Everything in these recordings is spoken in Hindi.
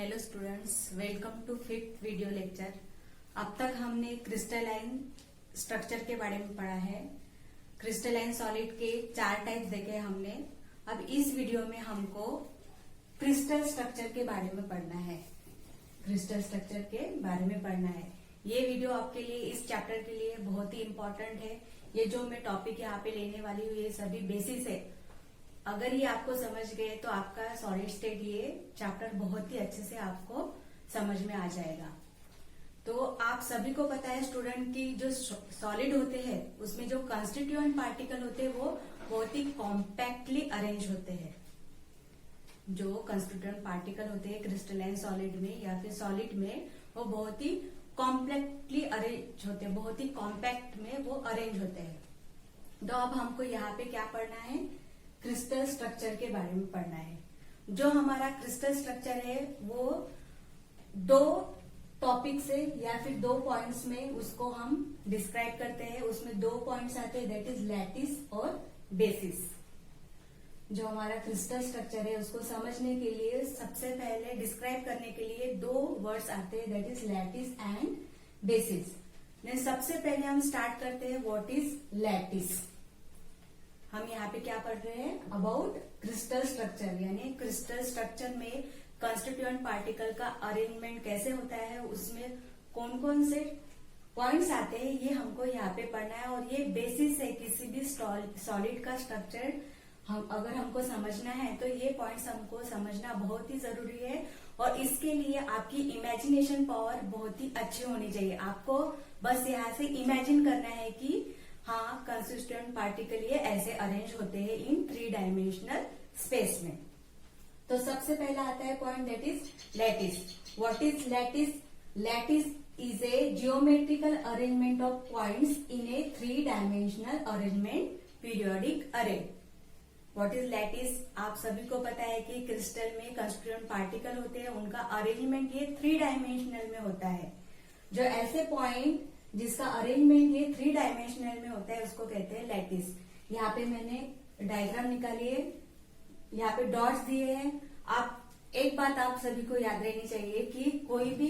Hello students, welcome to fifth video lecture. अब तक हमने क्रिस्टलाइन स्ट्रक्चर के बारे में पढ़ा है। क्रिस्टलाइन सॉलिड के 4 टाइप्स देखे हमने। अब इस वीडियो में हमको क्रिस्टल स्ट्रक्चर के बारे में पढ़ना है। क्रिस्टल स्ट्रक्चर के बारे में पढ़ना है। ये वीडियो आपके लिए, इस चैप्टर के लिए बहुत ही इम्पोर्टेंट है। ये जो मैं टॉपिक यहाँ पे लेने वाली हूँ, ये सभी बेसिस है। अगर ये आपको समझ गए तो आपका सॉलिड स्टेट ये चैप्टर बहुत ही अच्छे से आपको समझ में आ जाएगा। तो आप सभी को पता है स्टूडेंट की जो सॉलिड होते हैं उसमें जो कंस्टिट्यूएंट पार्टिकल होते हैं वो बहुत ही कॉम्पैक्टली अरेंज होते हैं। जो कंस्टिट्यूएंट पार्टिकल होते हैं क्रिस्टलाइन सॉलिड में या फिर सॉलिड में, वो बहुत ही कॉम्पैक्टली अरेंज होते हैं, बहुत ही कॉम्पैक्ट में वो अरेंज होते हैं। तो अब हमको यहाँ पे क्या पढ़ना है? क्रिस्टल स्ट्रक्चर के बारे में पढ़ना है। जो हमारा क्रिस्टल स्ट्रक्चर है वो 2 टॉपिक से या फिर 2 पॉइंट्स में उसको हम डिस्क्राइब करते हैं। उसमें 2 पॉइंट्स आते हैं, दैट इज लैटिस और बेसिस। जो हमारा क्रिस्टल स्ट्रक्चर है उसको समझने के लिए सबसे पहले डिस्क्राइब करने के लिए 2 वर्ड्स आते हैं, that is lattice and bases. सबसे पहले हम स्टार्ट करते हैं, व्हाट इज लैटिस। हम यहाँ पे क्या पढ़ रहे हैं? अबाउट क्रिस्टल स्ट्रक्चर, यानी क्रिस्टल स्ट्रक्चर में कंस्टिट्यूएंट पार्टिकल का अरेंजमेंट कैसे होता है, उसमें कौन कौन से पॉइंट्स आते हैं, ये हमको यहाँ पे पढ़ना है। और ये बेसिस है किसी भी सॉलिड का स्ट्रक्चर। अगर हमको समझना है तो ये पॉइंट्स हमको समझना बहुत ही जरूरी है। और इसके लिए आपकी इमेजिनेशन पावर बहुत ही अच्छी होनी चाहिए। आपको बस यहाँ से इमेजिन करना है कि हाँ, कंस्टिट्यूएंट पार्टिकल ये ऐसे अरेंज होते हैं इन 3 डायमेंशनल स्पेस में। तो सबसे पहला आता है point, that is lattice. What is lattice? Lattice is a geometrical arrangement of points in a 3 dimensional arrangement periodic array. What is lattice? आप सभी को पता है कि क्रिस्टल में कंस्टिट्यूएंट पार्टिकल होते हैं, उनका अरेंजमेंट ये 3 डायमेंशनल में होता है। जो ऐसे पॉइंट जिसका अरेंजमेंट ये 3 डायमेंशनल में होता है उसको कहते हैं लैटिस। यहाँ पे मैंने डायग्राम निकाली है, यहाँ पे डॉट्स दिए हैं। एक बात आप सभी को याद रहनी चाहिए कि कोई भी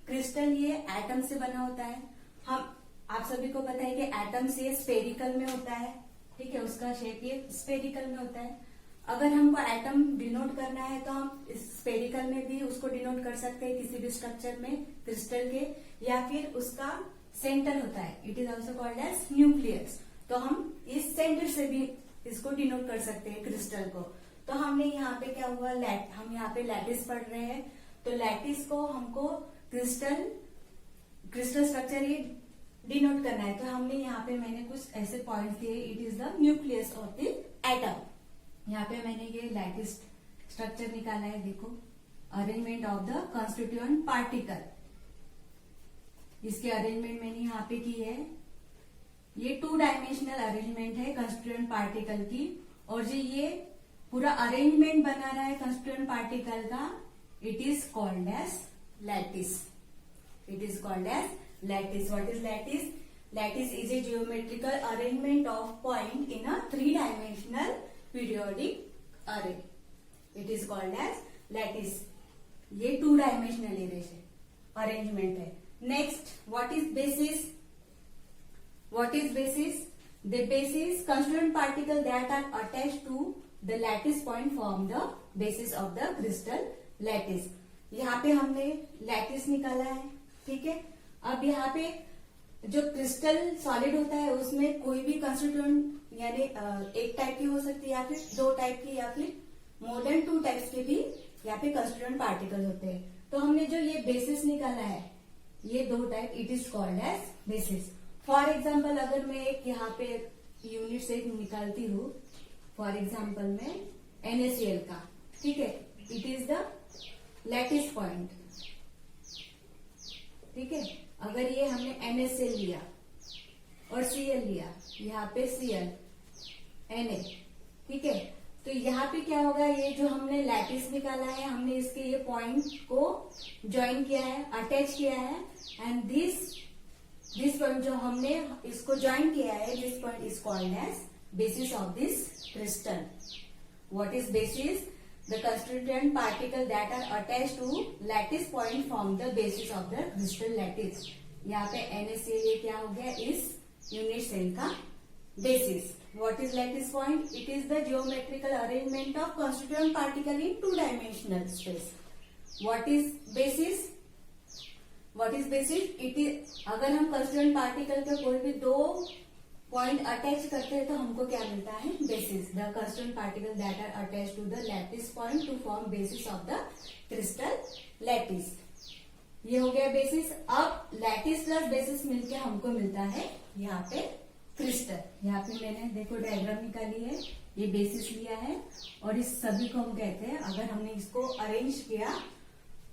क्रिस्टल ये एटम से बना होता है। आप सभी को पता है कि एटम ये स्फेरिकल में होता है, ठीक है, उसका शेप ये स्फेरिकल में होता है। अगर हमको एटम डिनोट करना है तो हम स्फेरिकल में भी उसको डिनोट कर सकते हैं किसी भी स्ट्रक्चर में क्रिस्टल के, या फिर उसका सेंटर होता है, it is also called as nucleus. तो हम इस सेंटर से भी इसको डिनोट कर सकते हैं क्रिस्टल को। तो हमने यहाँ पे क्या हुआ, हम यहाँ पे लैटिस पढ़ रहे हैं। तो लैटिस को हमको क्रिस्टल स्ट्रक्चर ये डिनोट करना है। तो हमने यहाँ पे मैंने कुछ ऐसे पॉइंट दिए, it is the nucleus of the atom. यहाँ पे मैंने ये लैटिस स्ट्रक्चर निकाला है, देखो, arrangement of the constituent particle. इसके अरेंजमेंट मैंने यहाँ पे की है। ये 2 डायमेंशनल अरेंजमेंट है कंस्टिट्यूएंट पार्टिकल की। और जो ये पूरा अरेंजमेंट बना रहा है कंस्टिट्यूएंट पार्टिकल का, it is called as lattice. It is called as lattice. What is lattice? Lattice is a geometrical arrangement of point in a 3 dimensional periodic array. It is called as lattice. ये 2 डायमेंशनल अरेंजमेंट है। Next, what is basis? What is basis? The basis constituent particle that are attached to the lattice point form the basis of the crystal lattice. यहाँ पे हमने लैटिस निकाला है, ठीक है। अब यहाँ पे जो क्रिस्टल सॉलिड होता है उसमें कोई भी कंस्टिट्यूएंट यानी एक टाइप की हो सकती है, या फिर 2 टाइप की, या फिर मोर देन 2 टाइप्स के भी यहाँ पे कंस्टिट्यूएंट पार्टिकल होते हैं। तो हमने जो ये बेसिस निकाला है, ये 2 type, it is called as basis. For example, अगर मैं एक यहाँ पे यूनिट से निकालती हूँ, फॉर एग्जाम्पल में NaCl का, ठीक है, it is the lattice point, ठीक है। अगर ये हमने NaCl लिया और Cl लिया, यहाँ पे Cl, Na, ठीक है, तो यहाँ पे क्या होगा, ये जो हमने लैटिस निकाला है, हमने इसके ये पॉइंट को ज्वाइन किया है, अटैच किया है, एंड दिस पॉइंट जो हमने इसको ज्वाइन किया है, this point is called as basis of this crystal. What is basis? the constituent particle that are attached to lattice point form the basis of the crystal lattice. यहाँ पे NaCl ये क्या हो गया, इस यूनिट सेल का basis. What is lattice point? It is the geometrical arrangement of constituent particle in two-dimensional space. What is basis? What is basis? It is, अगर हम constituent particle के कोई भी दो पॉइंट अटैच करते हैं तो हमको क्या मिलता है, basis. The constituent particle that are attach to the lattice point to form basis of the crystal lattice. ये हो गया बेसिस. अब लैटिस प्लस बेसिस मिलके हमको मिलता है यहाँ पे क्रिस्टल. यहाँ पे मैंने देखो डायग्राम निकाली है, ये बेसिस लिया है और इस सभी को हम कहते हैं, अगर हमने इसको अरेंज किया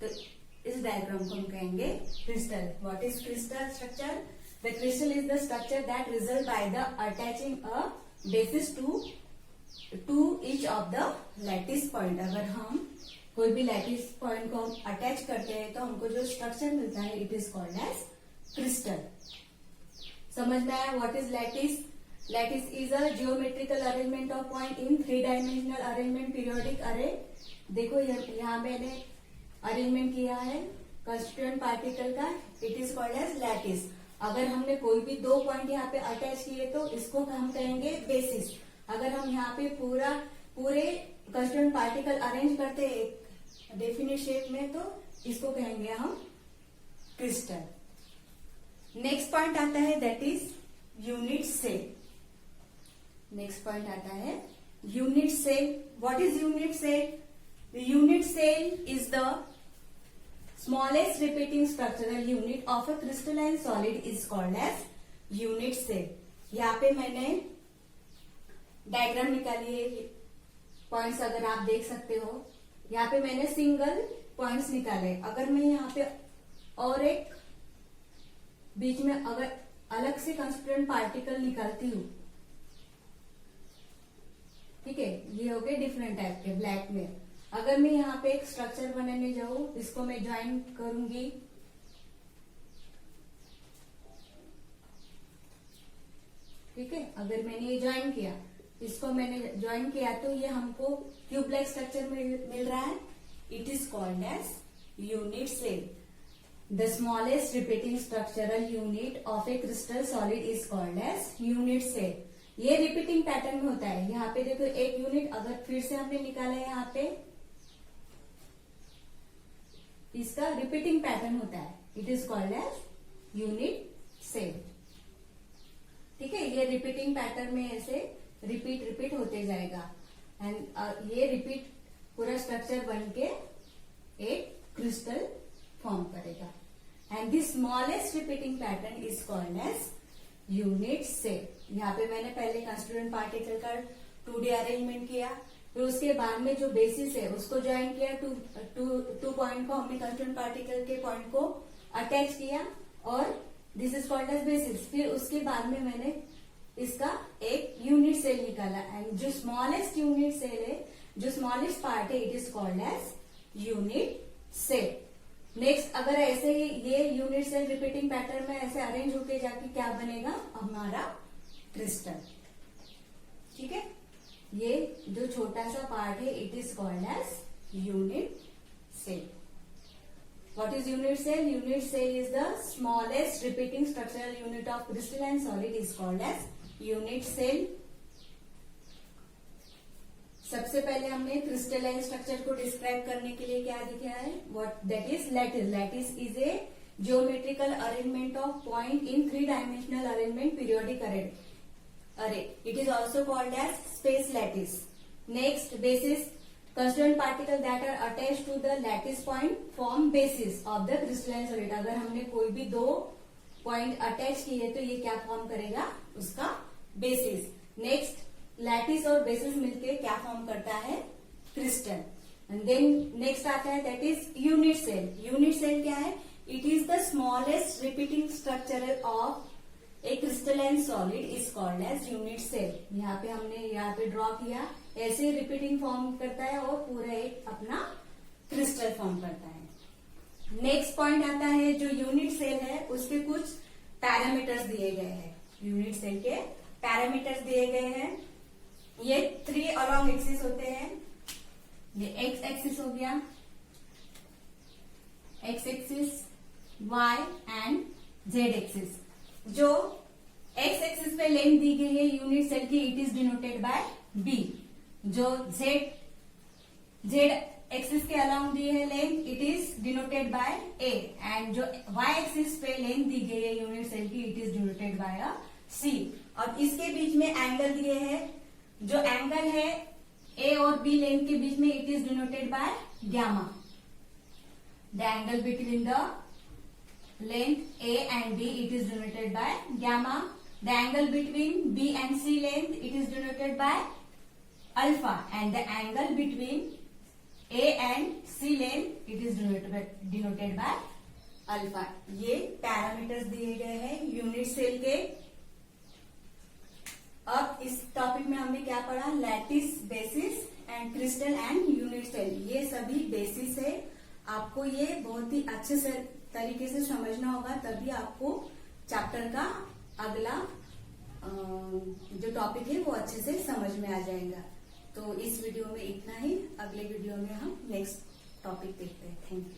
तो इस डायग्राम को हम कहेंगे crystal. What is crystal structure? The crystal is the structure that result by the attaching a basis to each of the lattice point. अगर हम कोई भी लैटिस पॉइंट को अटैच करते हैं तो हमको जो स्ट्रक्चर मिलता है it is called as crystal. समझ में आया? What is lattice? Lattice is a geometrical arrangement of point in three dimensional arrangement periodic array. देखो यहाँ मैंने अरेंजमेंट किया है कंस्टिट्यूएंट पार्टिकल का, it is called as lattice. अगर हमने कोई भी दो पॉइंट यहाँ पे अटैच किए तो इसको हम कहेंगे बेसिस. अगर हम यहाँ पे पूरे कंस्टिट्यूएंट पार्टिकल अरेंज करते हैं एक डेफिनेट शेप में तो इसको कहेंगे हम क्रिस्टल. नेक्स्ट पॉइंट आता है that is unit cell. Next point आता है unit cell. What is unit cell? The unit cell is the smallest repeating structural unit of a crystalline solid is called as unit cell. यहाँ पे मैंने डायग्राम निकाली है, पॉइंट्स अगर आप देख सकते हो. यहाँ पे मैंने सिंगल पॉइंट्स निकाले. अगर मैं यहाँ पे और एक बीच में अगर अलग से कंस्टिट्यूएंट पार्टिकल निकालती हूँ, ठीक है, ये हो गए डिफरेंट टाइप के ब्लैक में. अगर मैं यहाँ पे एक स्ट्रक्चर बनाने जाऊं, इसको मैं ज्वाइन करूंगी, ठीक है. अगर मैंने ये ज्वाइन किया, इसको मैंने ज्वाइन किया तो ये हमको क्यूब लाइक स्ट्रक्चर मिल रहा है. It is called as unit cell. The smallest repeating structural unit of a crystal solid is called as unit cell. ये रिपीटिंग पैटर्न में होता है. यहाँ पे देखो एक यूनिट अगर फिर से हमने निकाला है, यहाँ पे इसका रिपीटिंग पैटर्न होता है. It is called as unit cell. ठीक है, ये रिपीटिंग पैटर्न में ऐसे रिपीट होते जाएगा एंड ये रिपीट पूरा स्ट्रक्चर बन के एक क्रिस्टल फॉर्म करेगा. And the smallest repeating pattern is called as unit cell. यहाँ पे मैंने पहले कंस्टिट्यूएंट पार्टिकल का 2D अरेंजमेंट किया, फिर उसके बाद में जो बेसिस है उसको ज्वाइन किया, टू पॉइंट को हमने कंस्टिट्यूएंट पार्टिकल के पॉइंट को अटैच किया और this is called as basis. फिर उसके बाद में मैंने इसका एक यूनिट सेल निकाला एंड जो स्मॉलेस्ट यूनिट सेल है, जो स्मॉलेस्ट पार्ट है, it is called as unit cell. Next अगर ऐसे ही ये यूनिट सेल रिपीटिंग पैटर्न में ऐसे अरेंज होके जाके क्या बनेगा, हमारा क्रिस्टल. ठीक है, ये जो छोटा सा पार्ट है it is called as unit cell. What is unit cell? Unit cell is the smallest repeating structural unit of crystalline solid is called as unit cell. सबसे पहले हमने क्रिस्टलाइन स्ट्रक्चर को डिस्क्राइब करने के लिए क्या दिया है, what that is lattice. Lattice is a geometrical arrangement of point in three dimensional arrangement periodic array. It is also called as space lattice. Next, basis. Constituent particle that are attached to the lattice point form basis of the crystalline solid. अगर हमने कोई भी दो पॉइंट अटैच किए तो ये क्या फॉर्म करेगा, उसका बेसिस. नेक्स्ट, लैटिस और बेसिस मिलके क्या फॉर्म करता है, क्रिस्टल. एंड देन नेक्स्ट आता है that is unit cell. Unit cell क्या है? It is the smallest repeating structure of a crystalline solid is called as unit cell. यहाँ पे हमने यहाँ पे ड्रॉ किया, ऐसे रिपीटिंग फॉर्म करता है और पूरा एक अपना क्रिस्टल फॉर्म करता है. नेक्स्ट पॉइंट आता है जो यूनिट सेल है उसके कुछ पैरामीटर्स दिए गए हैं. यूनिट सेल के पैरामीटर्स दिए गए हैं. ये 3 अलॉन्ग एक्सिस होते हैं. ये एक्स एक्सिस हो गया, X axis, Y and Z axis. जो एक्स एक्सिस पे लेंथ दी गई है यूनिट सेल की, it is denoted by B. जो जेड एक्सिस के अलाउंग दी है length, it is denoted by A. And जो वाई एक्सिस पे लेंथ दी गई है यूनिट सेल की, it is denoted by C. और इसके बीच में एंगल दिए हैं, जो एंगल है ए और बी लेंथ के बीच में, it is denoted by gamma. The angle between the length A and B, it is denoted by gamma. The angle between B and C length, it is denoted by alpha. And the angle between A and C length, it is denoted by alpha. ये पैरामीटर्स दिए गए हैं यूनिट सेल के। अब इस टॉपिक में हमने क्या पढ़ा? Lattice, basis and crystal and unit cell. ये सभी बेसिस है। आपको ये बहुत ही अच्छे से तरीके से समझना होगा, तभी आपको चैप्टर का अगला जो टॉपिक है वो अच्छे से समझ में आ जाएगा। तो इस वीडियो में इतना ही। अगले वीडियो में हम नेक्स्ट टॉपिक देखते हैं। Thank you.